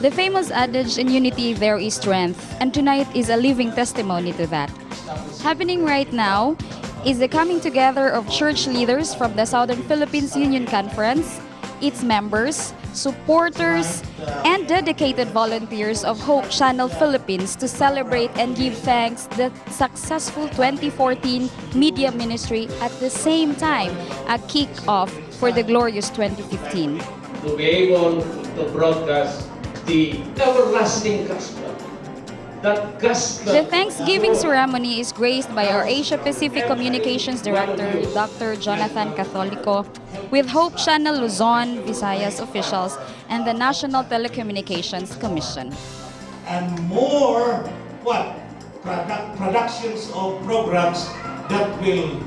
The famous adage, in unity there is strength, and tonight is a living testimony to that. Happening right now is the coming together of church leaders from the Southern Philippines Union Conference, its members, supporters, and dedicated volunteers of Hope Channel Philippines to celebrate and give thanks the successful 2014 media ministry, at the same time a kick-off for the glorious 2015. To be able to broadcast the everlasting gospel. That gospel. The Thanksgiving ceremony is graced by our Asia Pacific Communications Director, Dr. Jonathan Catholico, with Hope Channel Luzon, Visayas officials, and the National Telecommunications Commission. And more, productions of programs that will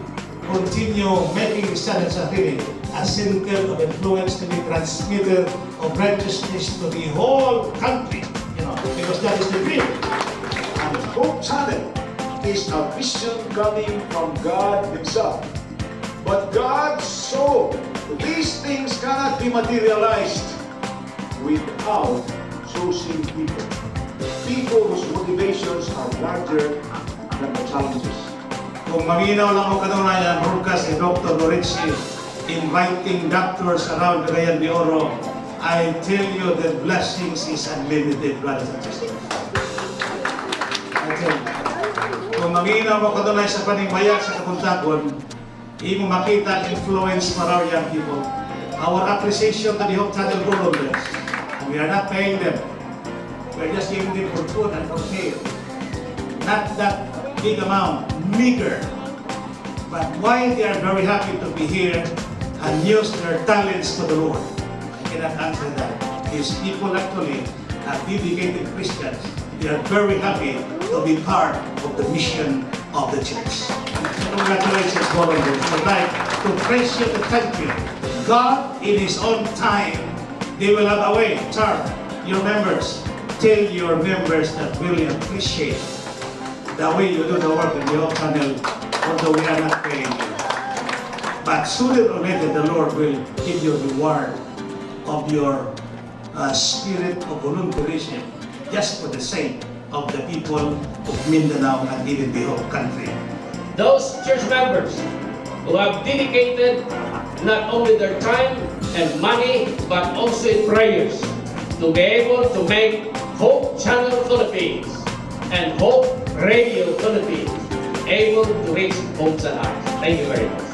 continue making the San Sahili a center of influence to be transmitted of righteousness to the whole country, because that is the dream. And Hope Channel is a vision coming from God Himself. But God saw these things cannot be materialized without choosing people. People whose motivations are larger than the challenges. Kung maginaw lang ako kanunay ang broadcast ni Dr. Lorenzi inviting doctors around Cagayan de Oro, I tell you the blessings is unlimited, brothers and sisters. I tell you. Kung maginaw mo kanunay sa Panimbaya sa Kabuntagon, imo makita influence for our young people. Our appreciation to the Hope Channel volunteers. We are not paying them. We're just giving them for food and for care. Not that big amount, meager. But why they are very happy to be here and use their talents to the Lord, I cannot answer that. These people actually are dedicated Christians. They are very happy to be part of the mission of the church. Congratulations, volunteers. I'd like to praise you, to thank you. God, in His own time, they will have a way. Sir, your members, tell your members that really appreciate the way you do the work in the Hope Channel, although we are not paying you. But sooner or later, the Lord will give you a reward of your spirit of volunteerism, just for the sake of the people of Mindanao and even the whole country. Those church members who have dedicated not only their time and money, but also in prayers to be able to make Hope Channel Philippines and Hope Radio Philippines able to reach homes and hearts. Thank you very much.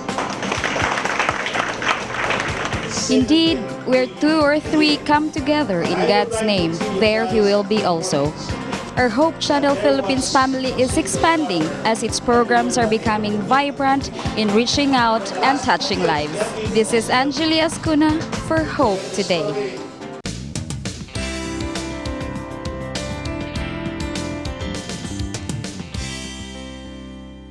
Indeed, where two or three come together in God's name, there He will be also. Our Hope Channel Philippines family is expanding as its programs are becoming vibrant in reaching out and touching lives. This is Angelia Ascuna for Hope Today.